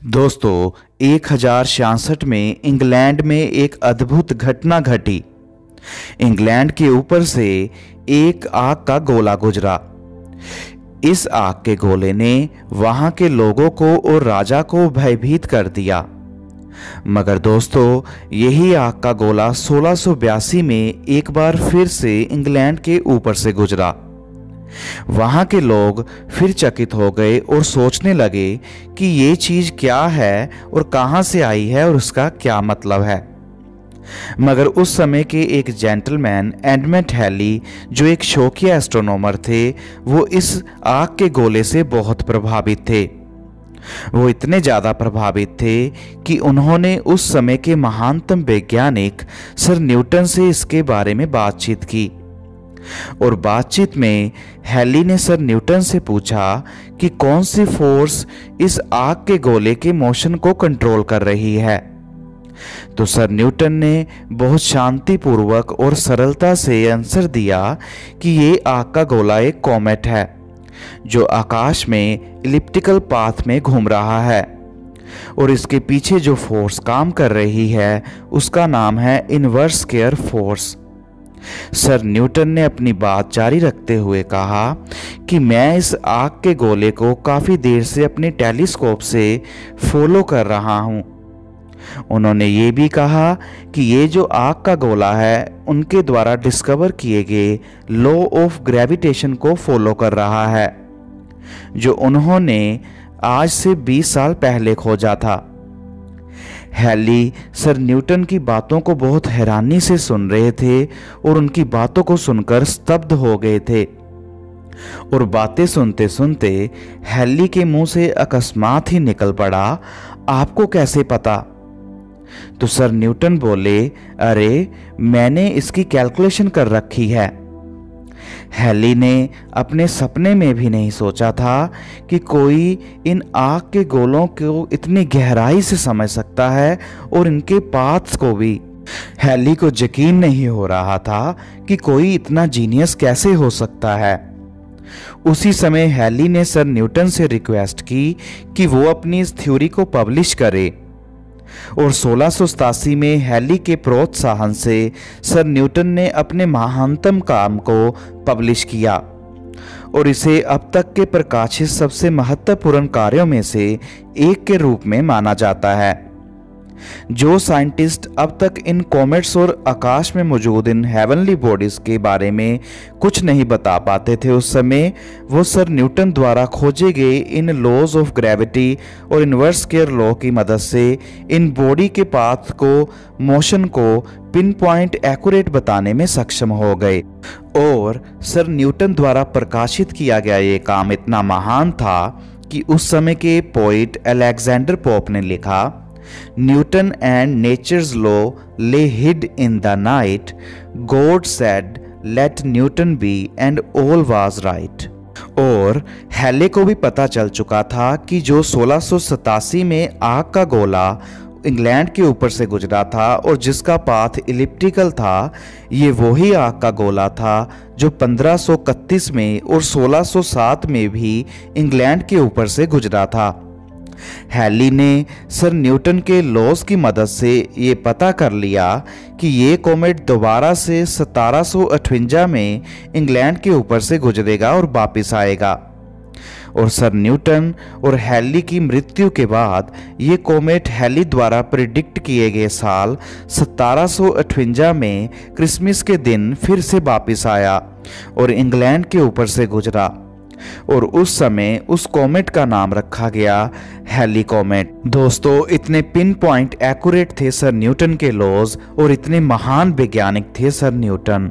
दोस्तों 1066 में इंग्लैंड में एक अद्भुत घटना घटी। इंग्लैंड के ऊपर से एक आग का गोला गुजरा। इस आग के गोले ने वहां के लोगों को और राजा को भयभीत कर दिया। मगर दोस्तों यही आग का गोला 1682 में एक बार फिर से इंग्लैंड के ऊपर से गुजरा। वहां के लोग फिर चकित हो गए और सोचने लगे कि ये चीज क्या है और कहां से आई है और उसका क्या मतलब है। मगर उस समय के एक जेंटलमैन एडमंड हैली, जो एक शौकिया एस्ट्रोनॉमर थे, वो इस आग के गोले से बहुत प्रभावित थे। वो इतने ज़्यादा प्रभावित थे कि उन्होंने उस समय के महानतम वैज्ञानिक सर न्यूटन से इसके बारे में बातचीत की। और बातचीत में हैली ने सर न्यूटन से पूछा कि कौन सी फोर्स इस आग के गोले के मोशन को कंट्रोल कर रही है। तो सर न्यूटन ने बहुत शांतिपूर्वक और सरलता से आंसर दिया कि ये आग का गोला एक कॉमेट है जो आकाश में इलिप्टिकल पाथ में घूम रहा है, और इसके पीछे जो फोर्स काम कर रही है उसका नाम है inverse square force. Sir Newton ने अपनी बात जारी रखते हुए कहा कि मैं इस आग के गोले को काफ़ी देर से अपने टेलीस्कोप से फॉलो कर रहा हूँ। उन्होंने ये भी कहा कि ये जो आग का गोला है उनके द्वारा डिस्कवर किए गए लॉ ऑफ ग्रेविटेशन को फॉलो कर रहा है, जो उन्होंने आज से 20 साल पहले खोजा था। हैली सर न्यूटन की बातों को बहुत हैरानी से सुन रहे थे और उनकी बातों को सुनकर स्तब्ध हो गए थे। और बातें सुनते सुनते हैली के मुंह से अकस्मात ही निकल पड़ा, आपको कैसे पता? तो सर न्यूटन बोले, अरे मैंने इसकी कैलकुलेशन कर रखी है। हैली ने अपने सपने में भी नहीं सोचा था कि कोई इन आग के गोलों को इतनी गहराई से समझ सकता है और इनके पाथ्स को भी। हैली को यकीन नहीं हो रहा था कि कोई इतना जीनियस कैसे हो सकता है। उसी समय हैली ने सर न्यूटन से रिक्वेस्ट की कि वो अपनी इस थ्योरी को पब्लिश करे, और 1687 में हैली के प्रोत्साहन से सर न्यूटन ने अपने महानतम काम को पब्लिश किया, और इसे अब तक के प्रकाशित सबसे महत्वपूर्ण कार्यों में से एक के रूप में माना जाता है। जो साइंटिस्ट अब तक इन कॉमेट्स और आकाश में मौजूद इन हेवनली बॉडीज के बारे में कुछ नहीं बता पाते थे उस समय, वो सर न्यूटन द्वारा खोजे गए इन लॉज ऑफ ग्रेविटी और इनवर्स स्क्वायर लॉ की मदद से इन बॉडी के पाथ को, मोशन को पिन पॉइंट एक्यूरेट बताने में सक्षम हो गए। और सर न्यूटन द्वारा प्रकाशित किया गया ये काम इतना महान था कि उस समय के पोइट अलेक्जेंडर पोप ने लिखा, Newton and nature's law lay hid in the night. God said, let Newton be, and all was right. और हैले को भी पता चल चुका था कि जो 1687 में आग का गोला इंग्लैंड के ऊपर से गुजरा था और जिसका पाथ इलिप्टिकल था, ये वही आग का गोला था जो 1531 में और 1607 में भी इंग्लैंड के ऊपर से गुजरा था। हैली ने सर न्यूटन के लॉज की मदद से ये पता कर लिया कि ये कॉमेट दोबारा से 1758 में इंग्लैंड के ऊपर से गुजरेगा और वापस आएगा। और सर न्यूटन और हैली की मृत्यु के बाद ये कॉमेट हैली द्वारा प्रिडिक्ट किए गए साल 1758 में क्रिसमस के दिन फिर से वापस आया और इंग्लैंड के ऊपर से गुजरा, और उस समय उस कॉमेट का नाम रखा गया हैली कॉमेट। दोस्तों इतने पिन पॉइंट एक्यूरेट थे सर न्यूटन के लॉज और इतने महान वैज्ञानिक थे सर न्यूटन।